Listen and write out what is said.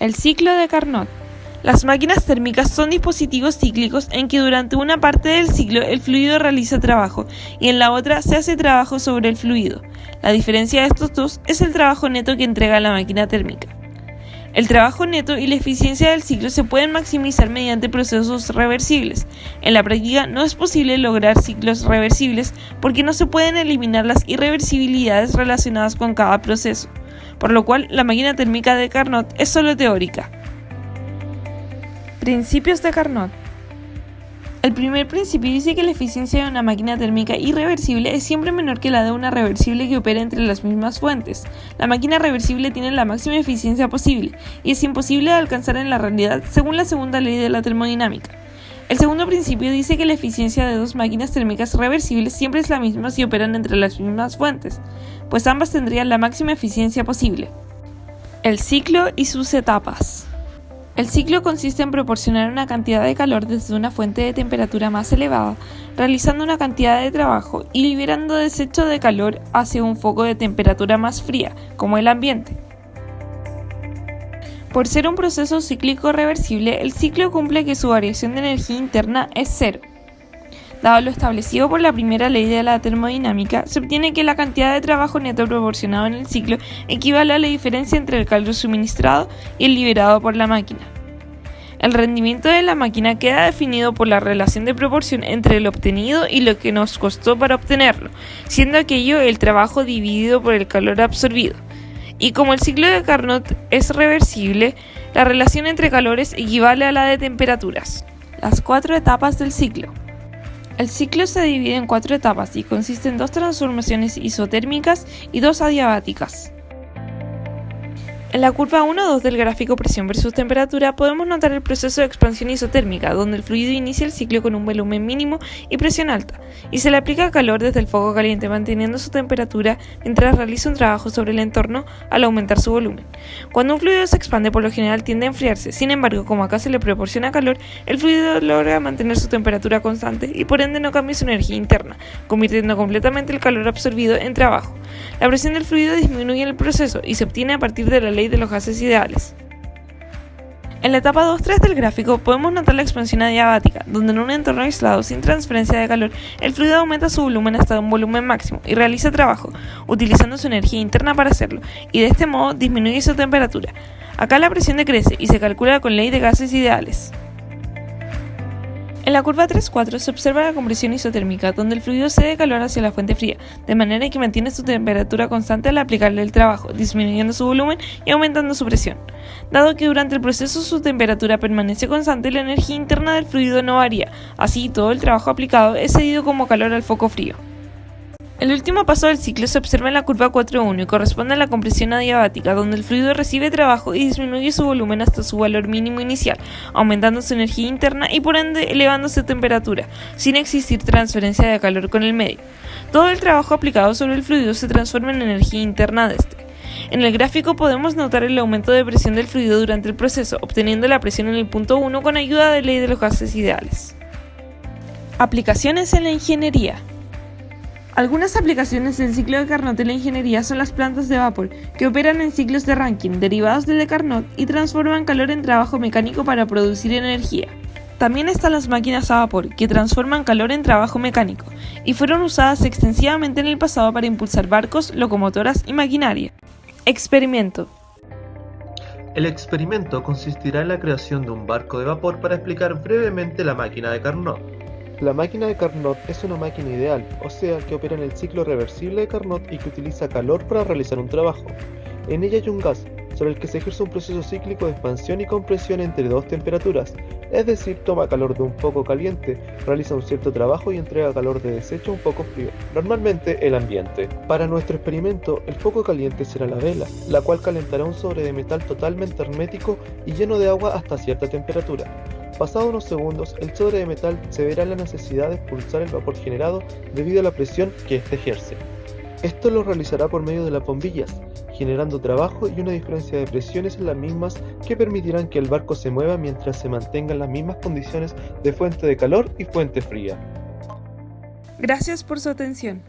El ciclo de Carnot. Las máquinas térmicas son dispositivos cíclicos en que durante una parte del ciclo el fluido realiza trabajo y en la otra se hace trabajo sobre el fluido. La diferencia de estos dos es el trabajo neto que entrega la máquina térmica. El trabajo neto y la eficiencia del ciclo se pueden maximizar mediante procesos reversibles. En la práctica no es posible lograr ciclos reversibles porque no se pueden eliminar las irreversibilidades relacionadas con cada proceso, por lo cual la máquina térmica de Carnot es solo teórica. Principios de Carnot. El primer principio dice que la eficiencia de una máquina térmica irreversible es siempre menor que la de una reversible que opera entre las mismas fuentes. La máquina reversible tiene la máxima eficiencia posible y es imposible de alcanzar en la realidad según la segunda ley de la termodinámica. El segundo principio dice que la eficiencia de dos máquinas térmicas reversibles siempre es la misma si operan entre las mismas fuentes, pues ambas tendrían la máxima eficiencia posible. El ciclo y sus etapas. El ciclo consiste en proporcionar una cantidad de calor desde una fuente de temperatura más elevada, realizando una cantidad de trabajo y liberando desecho de calor hacia un foco de temperatura más fría, como el ambiente. Por ser un proceso cíclico reversible, el ciclo cumple que su variación de energía interna es cero. Dado lo establecido por la primera ley de la termodinámica, se obtiene que la cantidad de trabajo neto proporcionado en el ciclo equivale a la diferencia entre el calor suministrado y el liberado por la máquina. El rendimiento de la máquina queda definido por la relación de proporción entre lo obtenido y lo que nos costó para obtenerlo, siendo aquello el trabajo dividido por el calor absorbido. Y como el ciclo de Carnot es reversible, la relación entre calores equivale a la de temperaturas. Las 4 etapas del ciclo. El ciclo se divide en 4 etapas y consiste en 2 transformaciones isotérmicas y 2 adiabáticas. En la curva 1-2 del gráfico presión versus temperatura podemos notar el proceso de expansión isotérmica, donde el fluido inicia el ciclo con un volumen mínimo y presión alta, y se le aplica calor desde el foco caliente manteniendo su temperatura mientras realiza un trabajo sobre el entorno al aumentar su volumen. Cuando un fluido se expande, por lo general tiende a enfriarse, sin embargo, como acá se le proporciona calor, el fluido logra mantener su temperatura constante y por ende no cambia su energía interna, convirtiendo completamente el calor absorbido en trabajo. La presión del fluido disminuye en el proceso y se obtiene a partir de la ley de los gases ideales. En la etapa 2-3 del gráfico podemos notar la expansión adiabática, donde en un entorno aislado sin transferencia de calor, el fluido aumenta su volumen hasta un volumen máximo y realiza trabajo, utilizando su energía interna para hacerlo, y de este modo disminuye su temperatura. Acá la presión decrece y se calcula con ley de gases ideales. En la curva 3-4 se observa la compresión isotérmica, donde el fluido cede calor hacia la fuente fría, de manera que mantiene su temperatura constante al aplicarle el trabajo, disminuyendo su volumen y aumentando su presión. Dado que durante el proceso su temperatura permanece constante, la energía interna del fluido no varía, así todo el trabajo aplicado es cedido como calor al foco frío. El último paso del ciclo se observa en la curva 4-1 y corresponde a la compresión adiabática, donde el fluido recibe trabajo y disminuye su volumen hasta su valor mínimo inicial, aumentando su energía interna y por ende elevando su temperatura, sin existir transferencia de calor con el medio. Todo el trabajo aplicado sobre el fluido se transforma en energía interna de este. En el gráfico podemos notar el aumento de presión del fluido durante el proceso, obteniendo la presión en el punto 1 con ayuda de ley de los gases ideales. Aplicaciones en la ingeniería. Algunas aplicaciones del ciclo de Carnot en la ingeniería son las plantas de vapor, que operan en ciclos de Rankine, derivados del de Carnot, y transforman calor en trabajo mecánico para producir energía. También están las máquinas a vapor, que transforman calor en trabajo mecánico, y fueron usadas extensivamente en el pasado para impulsar barcos, locomotoras y maquinaria. Experimento. El experimento consistirá en la creación de un barco de vapor para explicar brevemente la máquina de Carnot. La máquina de Carnot es una máquina ideal, o sea, que opera en el ciclo reversible de Carnot y que utiliza calor para realizar un trabajo. En ella hay un gas, sobre el que se ejerce un proceso cíclico de expansión y compresión entre dos temperaturas, es decir, toma calor de un foco caliente, realiza un cierto trabajo y entrega calor de desecho a un foco frío, normalmente el ambiente. Para nuestro experimento, el foco caliente será la vela, la cual calentará un sobre de metal totalmente hermético y lleno de agua hasta cierta temperatura. Pasados unos segundos, el sobre de metal se verá en la necesidad de expulsar el vapor generado debido a la presión que éste ejerce. Esto lo realizará por medio de las bombillas, generando trabajo y una diferencia de presiones en las mismas que permitirán que el barco se mueva mientras se mantengan las mismas condiciones de fuente de calor y fuente fría. Gracias por su atención.